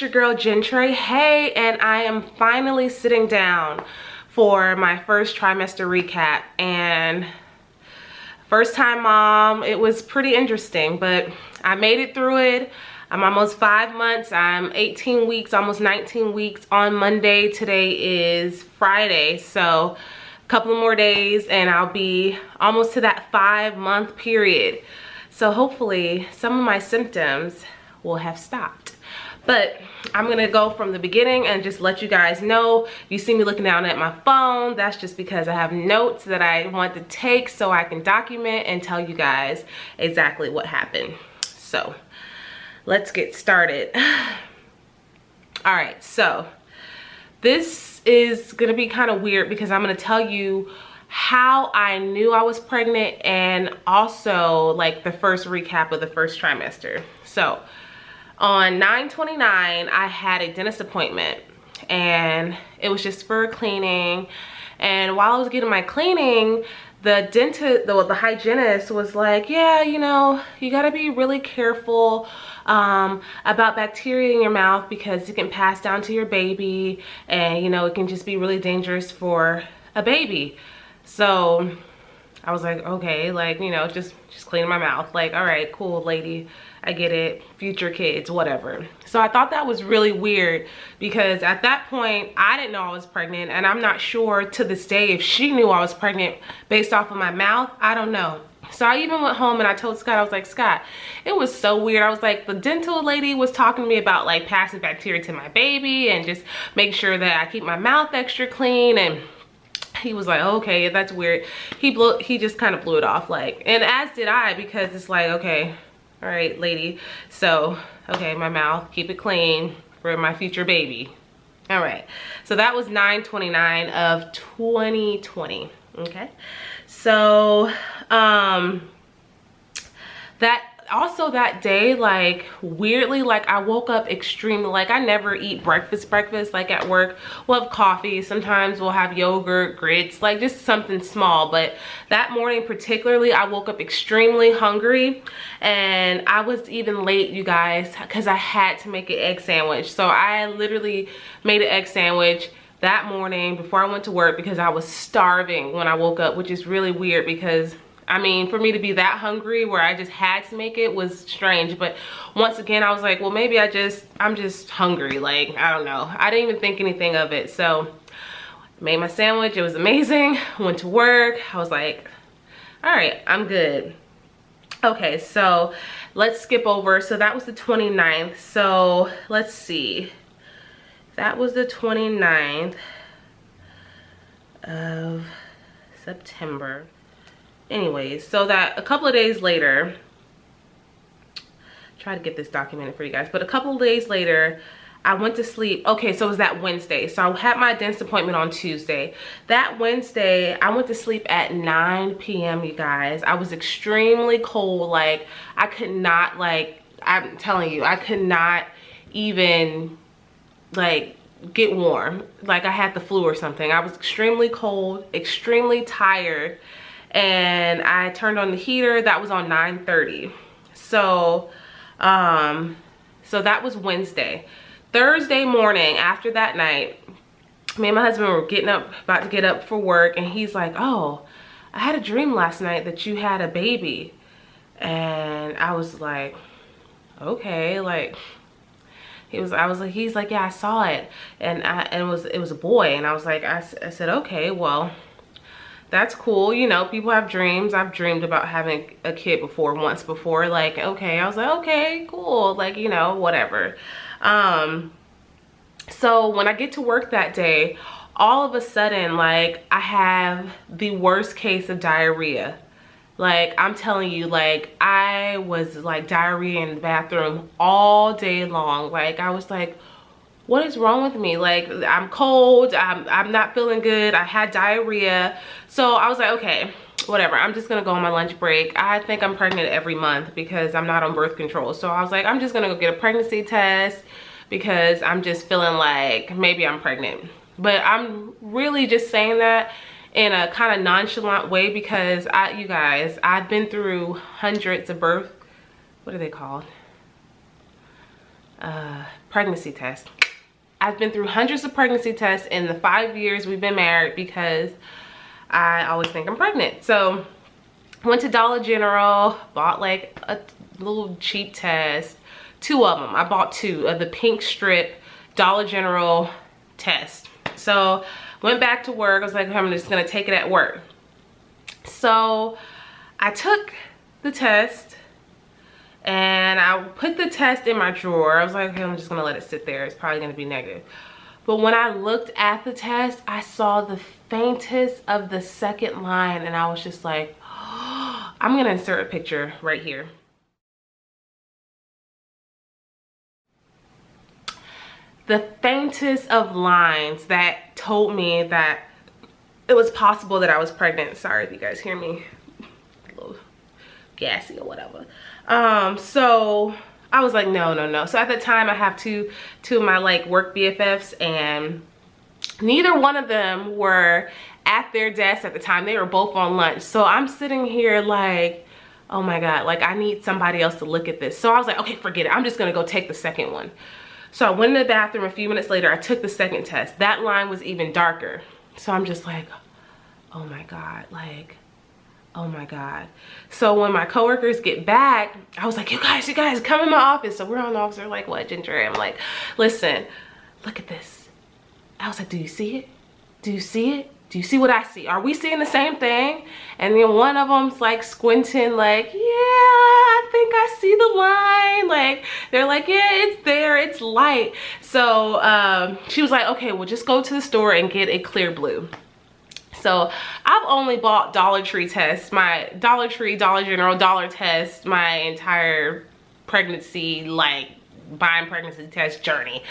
your girl Gentry. Hey, and I am finally sitting down for my first trimester recap. And first time mom, it was pretty interesting, but I made it through it. I'm almost 5 months. I'm 18 weeks, almost 19 weeks on Monday. Today is Friday, so a couple more days and I'll be almost to that 5-month period. So hopefully some of my symptoms will have stopped. But I'm gonna go from the beginning and just let you guys know. You see me looking down at my phone, that's just because I have notes that I want to take so I can document and tell you guys exactly what happened. So let's get started. All right, so this is gonna be kind of weird because I'm gonna tell you how I knew I was pregnant and also like the first recap of the first trimester. So on 9/29, I had a dentist appointment and it was just for cleaning. And while I was getting my cleaning, the dentist, the hygienist was like, yeah, you know, you gotta be really careful about bacteria in your mouth because it can pass down to your baby and, you know, it can just be really dangerous for a baby. So I was like, okay, like, you know, just cleaning my mouth. Like, all right, cool, lady. I get it, future kids, whatever. So I thought that was really weird because at that point, I didn't know I was pregnant and I'm not sure to this day if she knew I was pregnant based off of my mouth. I don't know. So I even went home and I told Scott, I was like, Scott, it was so weird. I was like, the dental lady was talking to me about like passing bacteria to my baby and just make sure that I keep my mouth extra clean. And he was like, okay, that's weird. He just kind of blew it off, like, and as did I, because it's like, okay, all right, lady. So, okay, my mouth, keep it clean for my future baby. All right, so that was 9/29 of 2020. Okay, so that day, like, weirdly, like, I woke up extremely, like, I never eat breakfast, like at work. We'll have coffee, sometimes we'll have yogurt, grits, like just something small. But that morning particularly, I woke up extremely hungry and I was even late, you guys, because I had to make an egg sandwich. So I literally made an egg sandwich that morning before I went to work because I was starving when I woke up, which is really weird because I mean, for me to be that hungry where I just had to make it was strange. But once again, I was like, well, maybe I'm just hungry. Like, I don't know. I didn't even think anything of it. So made my sandwich. It was amazing. Went to work. I was like, all right, I'm good. Okay, so let's skip over. So that was the 29th. So let's see. That was the 29th of September. Anyways, so that a couple of days later, try to get this documented for you guys, but a couple of days later, I went to sleep. Okay, so it was that Wednesday. So I had my dentist appointment on Tuesday. That Wednesday, I went to sleep at 9 p.m., you guys. I was extremely cold. Like, I could not, like, I'm telling you, I could not even, like, get warm. Like, I had the flu or something. I was extremely cold, extremely tired. And I turned on the heater. That was on 9:30. So so that was Wednesday. Thursday morning, after that night, me and my husband were about to get up for work, and he's like, oh, I had a dream last night that you had a baby. And I was like, okay, like, he's like, yeah, I saw it, and it was a boy. And I was like, I said, okay, well, that's cool. You know, people have dreams. I've dreamed about having a kid once before. Like, okay. I was like, okay, cool. Like, you know, whatever. So when I get to work that day, all of a sudden, like, I have the worst case of diarrhea. Like, I'm telling you, like, I was like diarrhea in the bathroom all day long. Like, I was like, what is wrong with me? Like, I'm cold, I'm not feeling good, I had diarrhea. So I was like, okay, whatever, I'm just gonna go on my lunch break. I think I'm pregnant every month because I'm not on birth control. So I was like, I'm just gonna go get a pregnancy test because I'm just feeling like maybe I'm pregnant. But I'm really just saying that in a kind of nonchalant way because you guys, I've been through hundreds of what are they called? pregnancy test. I've been through hundreds of pregnancy tests in the 5 years we've been married because I always think I'm pregnant. So went to Dollar General, bought like a little cheap test, 2 of them. I bought 2 of the pink strip Dollar General test. So went back to work. I was like, I'm just gonna take it at work. So I took the test and I put the test in my drawer. I was like, okay, I'm just gonna let it sit there. It's probably gonna be negative. But when I looked at the test, I saw the faintest of the second line and I was just like, oh, I'm gonna insert a picture right here. The faintest of lines that told me that it was possible that I was pregnant. Sorry if you guys hear me a little gassy or whatever. So I was like, no. So at the time I have two of my like work BFFs, and neither one of them were at their desk at the time. They were both on lunch. So I'm sitting here like, oh my God, like I need somebody else to look at this. So I was like, okay, forget it. I'm just gonna go take the second one. So I went in the bathroom. A few minutes later, I took the second test. That line was even darker. So I'm just like, oh my God, like, oh my God. So when my coworkers get back, I was like, you guys, come in my office. So we're on the office. They're like, what, Ginger? I'm like, listen, look at this. I was like, do you see it? Do you see it? Do you see what I see? Are we seeing the same thing? And then one of them's like squinting like, yeah, I think I see the line. Like, they're like, yeah, it's there, it's light. So she was like, okay, well just go to the store and get a clear blue. So I've only bought Dollar Tree tests, my Dollar Tree, Dollar General, Dollar test, my entire pregnancy, like buying pregnancy test journey.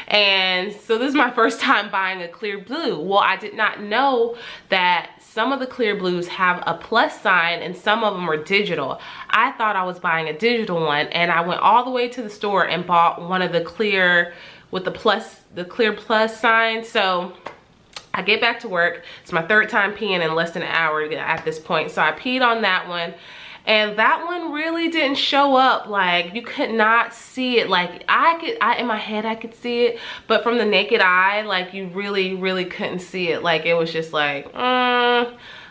And so this is my first time buying a clear blue. Well, I did not know that some of the clear blues have a plus sign and some of them are digital. I thought I was buying a digital one, and I went all the way to the store and bought one of the clear with the clear plus sign. So I get back to work. It's my 3rd time peeing in less than an hour at this point. So I peed on that one. And that one really didn't show up. Like, you could not see it. Like, in my head I could see it, but from the naked eye, like, you really couldn't see it. Like, it was just like, I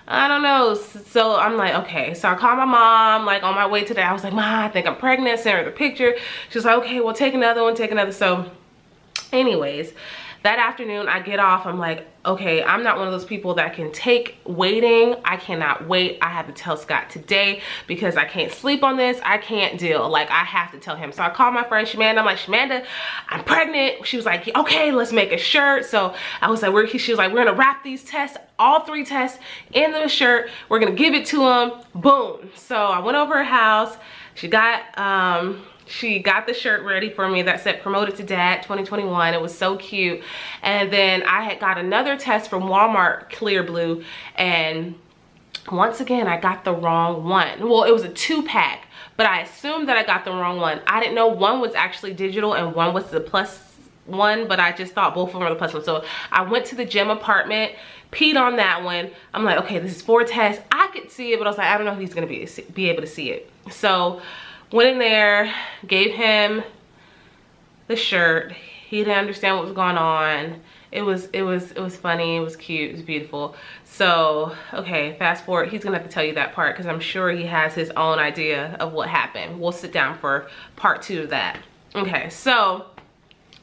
don't know. So I'm like, okay. So I called my mom, like, on my way today. I was like, Mom, I think I'm pregnant. Sent her the picture. She was like, okay, well, take another one, take another. So anyways, that afternoon I get off. I'm like, okay, I'm not one of those people that can take waiting. I cannot wait. I have to tell Scott today because I can't sleep on this. I can't deal. Like, I have to tell him. So I called my friend Shamanda. I'm like, Shamanda, I'm pregnant. She was like, okay, let's make a shirt. So I was like, she was like, we're gonna wrap these tests, all 3 tests in the shirt. We're gonna give it to him. Boom. So I went over her house. She got the shirt ready for me that said promoted to dad 2021. It was so cute. And then I had got another test from Walmart, clear blue, and once again I got the wrong one. Well, it was a 2-pack, but I assumed that I got the wrong one. I didn't know one was actually digital and one was the plus one, but I just thought both of them were the plus one. So I went to the gym apartment, peed on that one. I'm like, okay, this is 4 tests. I could see it, but I was like, I don't know if he's gonna be able to see it. So went in there, gave him the shirt. He didn't understand what was going on. It was funny, it was cute, it was beautiful. So, okay, fast forward. He's gonna have to tell you that part because I'm sure he has his own idea of what happened. We'll sit down for part 2 of that. Okay, so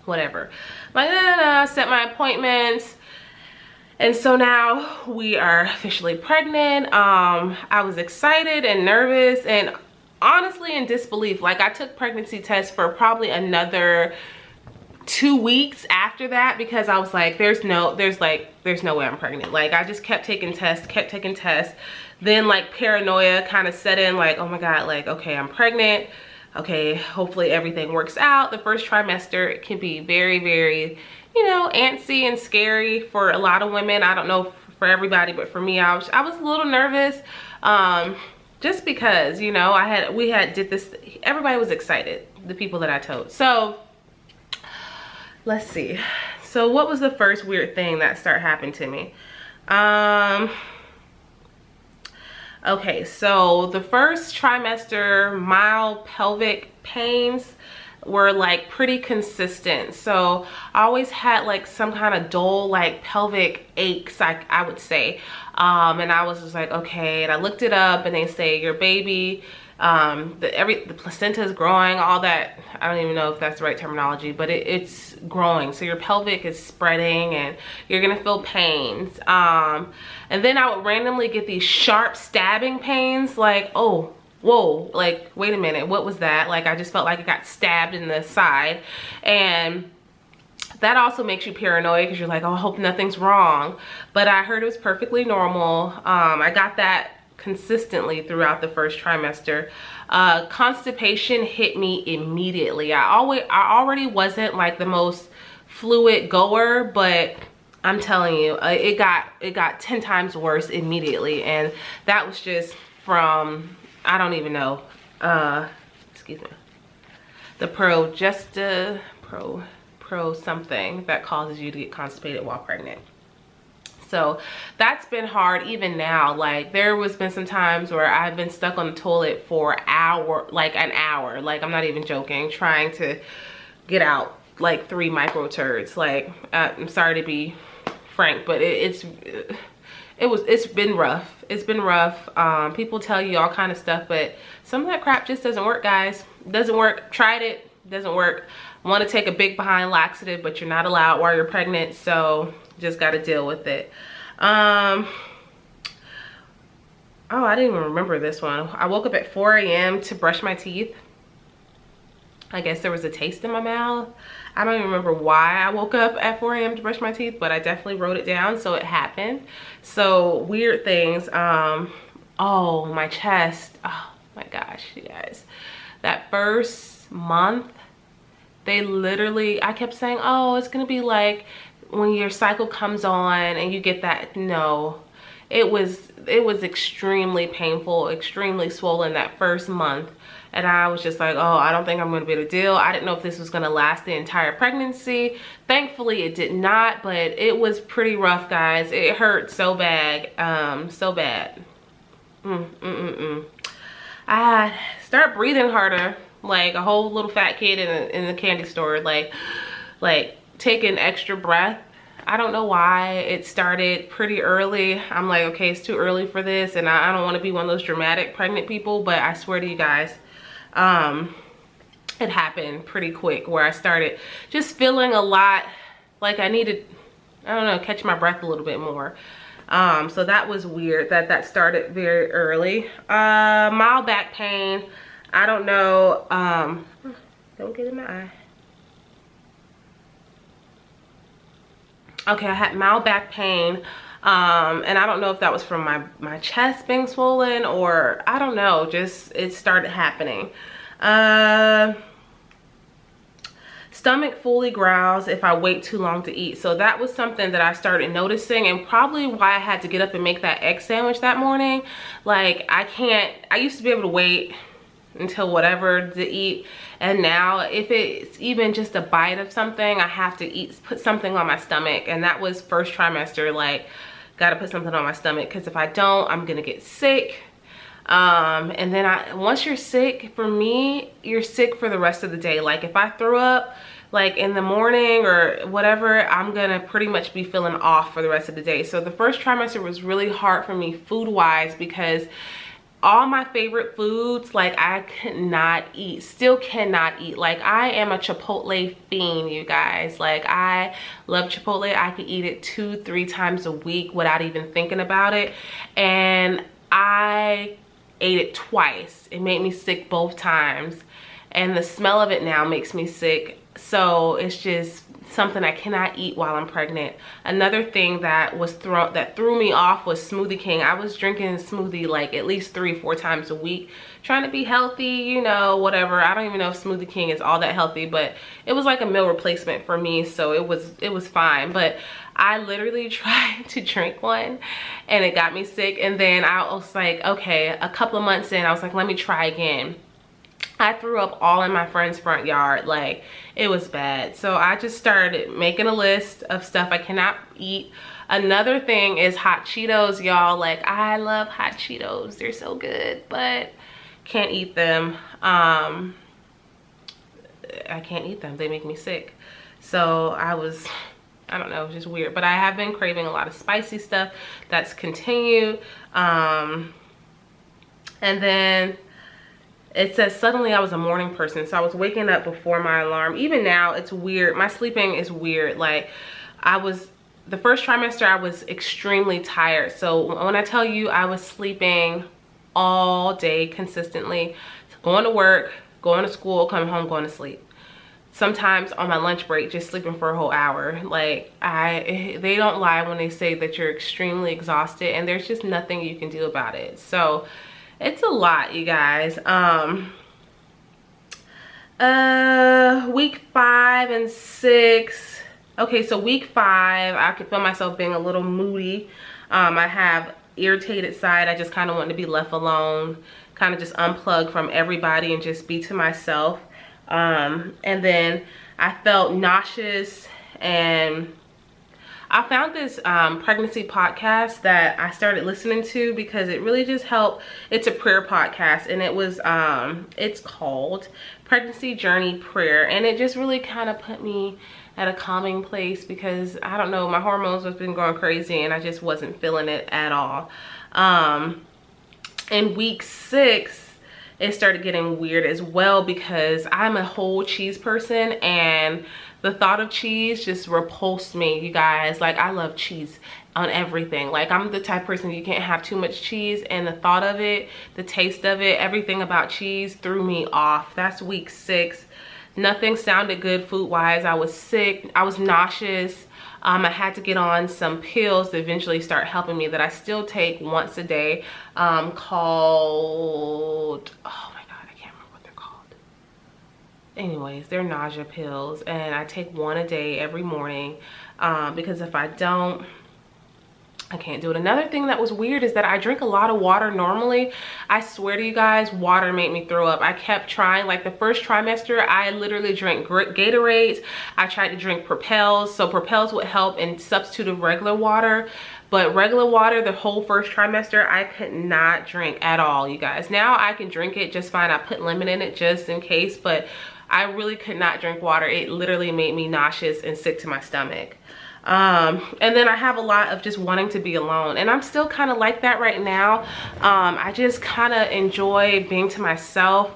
whatever. Like, set my appointments. And so now we are officially pregnant. I was excited and nervous and honestly in disbelief. Like, I took pregnancy tests for probably another 2 weeks after that because I was like, there's no way I'm pregnant. Like, I just kept taking tests. Then like paranoia kind of set in, like, oh my God, like, okay, I'm pregnant. Okay, hopefully everything works out. The first trimester can be very, you know, antsy and scary for a lot of women. I don't know for everybody, but for me, I was a little nervous. Just because, you know, we did this, everybody was excited, the people that I told. So let's see. So what was the first weird thing that started happening to me? Okay, so the first trimester, mild pelvic pains, were like pretty consistent. So I always had like some kind of dull like pelvic aches, I would say. And I was just like, okay. And I looked it up and they say your baby, the placenta is growing, all that. I don't even know if that's the right terminology, but it's growing. So your pelvic is spreading and you're gonna feel pains. And then I would randomly get these sharp stabbing pains, like, oh, whoa, like, wait a minute, what was that? Like, I just felt like I got stabbed in the side. And that also makes you paranoid because you're like, oh, I hope nothing's wrong. But I heard it was perfectly normal. I got that consistently throughout the first trimester. Constipation hit me immediately. I already wasn't like the most fluid goer, but I'm telling you, it got 10 times worse immediately. And that was just from, I don't even know, excuse me, the pro something that causes you to get constipated while pregnant. So that's been hard even now. Like, there was been some times where I've been stuck on the toilet for an hour, like I'm not even joking, trying to get out like 3 micro turds. Like, I'm sorry to be frank, but it's been rough. It's been rough. People tell you all kind of stuff, but some of that crap just doesn't work, guys. It doesn't work. Tried it, doesn't work. Want to take a big behind laxative, but you're not allowed while you're pregnant, so just got to deal with it. Oh, I didn't even remember this one. I woke up at 4 a.m. to brush my teeth. I guess there was a taste in my mouth. I don't even remember why I woke up at 4 a.m. to brush my teeth, but I definitely wrote it down, so it happened. So weird things. Oh, my chest. Oh my gosh, you guys. That first month, they literally, I kept saying, oh, it's gonna be like when your cycle comes on and you get that. No, it was extremely painful, extremely swollen that first month. And I was just like, oh, I don't think I'm gonna be able to deal. I didn't know if this was gonna last the entire pregnancy. Thankfully it did not, but it was pretty rough, guys. It hurt so bad, so bad. I start breathing harder, like a whole little fat kid in the candy store, like taking extra breath. I don't know why. It started pretty early. I'm like, okay, it's too early for this, and I don't want to be one of those dramatic pregnant people, but I swear to you guys, it happened pretty quick where I started just feeling a lot like I needed, I don't know, catch my breath a little bit more. So that was weird that started very early. Mild back pain. I don't know, don't get in my eye. Okay, I had mild back pain, and I don't know if that was from my chest being swollen, or I don't know, just it started happening. Stomach fully growls if I wait too long to eat. So that was something that I started noticing, and probably why I had to get up and make that egg sandwich that morning. Like, I used to be able to wait until whatever to eat, and now if it's even just a bite of something, I have to put something on my stomach. And that was first trimester, like, gotta put something on my stomach, because if I don't, I'm gonna get sick. And then once you're sick, for me, you're sick for the rest of the day. Like, if I throw up like in the morning or whatever, I'm gonna pretty much be feeling off for the rest of the day. So the first trimester was really hard for me food wise, because all my favorite foods, like, I could not eat, still cannot eat. Like, I am a Chipotle fiend, you guys. Like, I love Chipotle. I could eat it 2-3 times a week without even thinking about it. And I ate it twice. It made me sick both times. And the smell of it now makes me sick. So it's just something I cannot eat while I'm pregnant. Another thing that threw me off was Smoothie King. I was drinking smoothie like at least 3-4 times a week, trying to be healthy, you know, whatever. I don't even know if Smoothie King is all that healthy, but it was like a meal replacement for me, so it was fine. But I literally tried to drink one and it got me sick. And then I was like, okay, a couple of months in, I was like, let me try again. I threw up all in my friend's front yard. Like, it was bad. So I just started making a list of stuff I cannot eat. Another thing is hot Cheetos, y'all. Like, I love hot Cheetos. They're so good, but can't eat them. I can't eat them. They make me sick. So I don't know, just weird. But I have been craving a lot of spicy stuff. That's continued. And then it says suddenly I was a morning person. So I was waking up before my alarm. Even now, it's weird. My sleeping is weird. Like, the first trimester, I was extremely tired. So when I tell you I was sleeping all day consistently, going to work, going to school, coming home, going to sleep. Sometimes on my lunch break, just sleeping for a whole hour. Like, they don't lie when they say that you're extremely exhausted, and there's just nothing you can do about it. So it's a lot, you guys. Week 5 and 6. Okay, so week 5, I could feel myself being a little moody. I have irritated side. I just kind of want to be left alone, kind of just unplug from everybody and just be to myself. And then I felt nauseous, and I found this pregnancy podcast that I started listening to because it really just helped. It's a prayer podcast, and it was it's called Pregnancy Journey Prayer, and it just really kind of put me at a calming place because I don't know, my hormones have been going crazy and I just wasn't feeling it at all. In week 6, it started getting weird as well because I'm a whole cheese person, and the thought of cheese just repulsed me, you guys. Like, I love cheese on everything. Like, I'm the type of person, you can't have too much cheese, and the thought of it, the taste of it, everything about cheese threw me off. That's week 6. Nothing sounded good food wise. I was sick, I was nauseous. I had to get on some pills to eventually start helping me that I still take once a day, called, oh my God, I can't remember what they're called. Anyways, they're nausea pills, and I take one a day every morning, because if I don't, I can't do it. Another thing that was weird is that I drink a lot of water normally. I swear to you guys, water made me throw up. I kept trying. Like, the first trimester, I literally drank Gatorades. I tried to drink Propels. So Propels would help in substitute of regular water. But regular water, the whole first trimester, I could not drink at all, you guys. Now I can drink it just fine. I put lemon in it just in case. But I really could not drink water. It literally made me nauseous and sick to my stomach. And then I have a lot of just wanting to be alone, and I'm still kind of like that right now. I just kind of enjoy being to myself.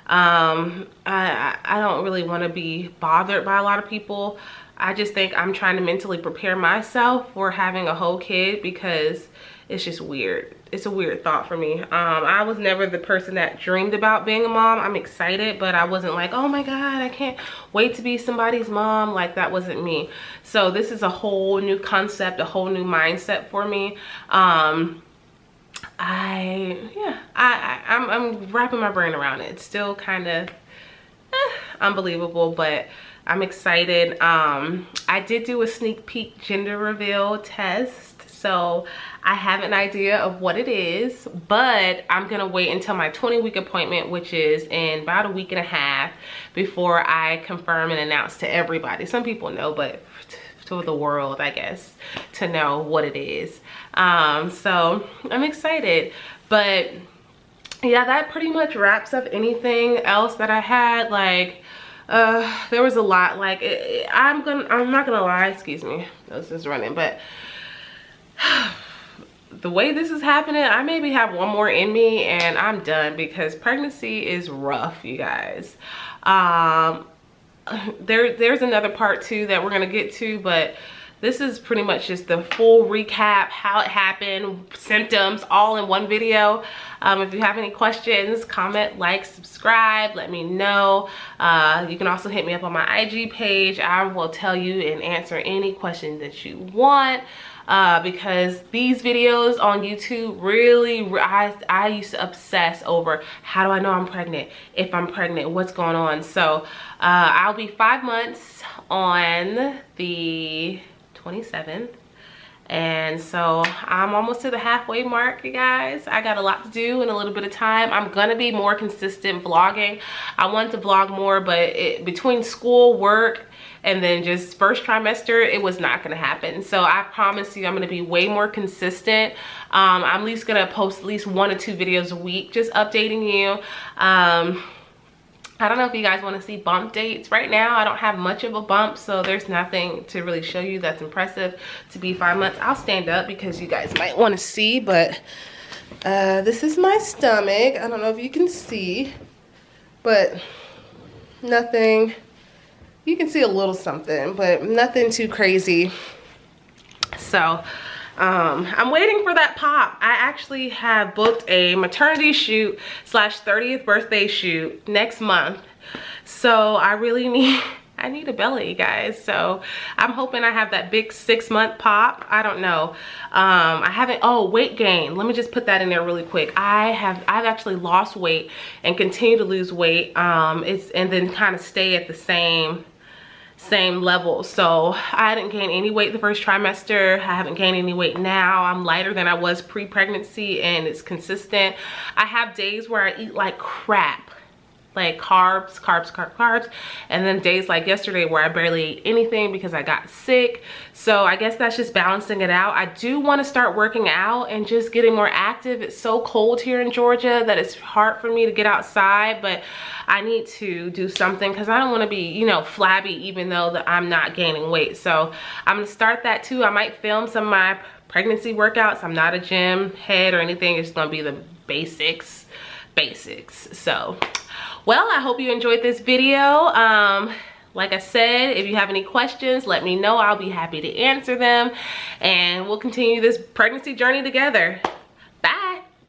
I don't really want to be bothered by a lot of people. I just think I'm trying to mentally prepare myself for having a whole kid because it's just weird. It's a weird thought for me. I was never the person that dreamed about being a mom. I'm excited, but I wasn't like, oh my God, I can't wait to be somebody's mom. Like, that wasn't me. So this is a whole new concept, a whole new mindset for me. I'm wrapping my brain around it. It's still kind of unbelievable, but I'm excited. I did do a sneak peek gender reveal test, so I have an idea of what it is, but I'm gonna wait until my 20-week appointment, which is in about a week and a half, before I confirm and announce to everybody. Some people know, but to the world, I guess, to know what it is. So I'm excited, but yeah, that pretty much wraps up anything else that I had. Like, there was a lot. Like, I'm not gonna lie, excuse me, this is running, but the way this is happening, I maybe have one more in me and I'm done, because pregnancy is rough, you guys. There's another part too that we're gonna get to, but this is pretty much just the full recap, how it happened, symptoms, all in one video. If you have any questions, comment, like, subscribe, let me know. You can also hit me up on my IG page. I will tell you and answer any questions that you want. Because these videos on YouTube really, I used to obsess over, how do I know I'm pregnant? If I'm pregnant, what's going on? So I'll be 5 months on the 27th, and so I'm almost to the halfway mark, you guys. I got a lot to do in a little bit of time. I'm gonna be more consistent vlogging. I want to vlog more, but between school, work, and then just first trimester, it was not gonna happen. So I promise you, I'm gonna be way more consistent. I'm at least gonna post at least 1 or 2 videos a week, just updating you. I don't know if you guys want to see bump dates. Right now, I don't have much of a bump, so there's nothing to really show you that's impressive to be 5 months. I'll stand up because you guys might want to see, but this is my stomach. I don't know if you can see, but nothing. You can see a little something, but nothing too crazy. So I'm waiting for that pop. I actually have booked a maternity shoot / 30th birthday shoot next month. So I really need a belly, guys. So I'm hoping I have that big 6-month pop. I don't know. I haven't, oh, weight gain. Let me just put that in there really quick. I've actually lost weight and continue to lose weight. And then kind of stay at the same level. So I didn't gain any weight the first trimester. I haven't gained any weight now. I'm lighter than I was pre-pregnancy, and it's consistent. I have days where I eat like crap, like carbs, and then days like yesterday where I barely ate anything because I got sick. So I guess that's just balancing it out. I do want to start working out and just getting more active. It's so cold here in Georgia that it's hard for me to get outside, but I need to do something because I don't want to be, you know, flabby even though that I'm not gaining weight. So I'm gonna start that too. I might film some of my pregnancy workouts. I'm not a gym head or anything. It's gonna be the basics. So, well, I hope you enjoyed this video. Like I said, if you have any questions, let me know. I'll be happy to answer them, and we'll continue this pregnancy journey together.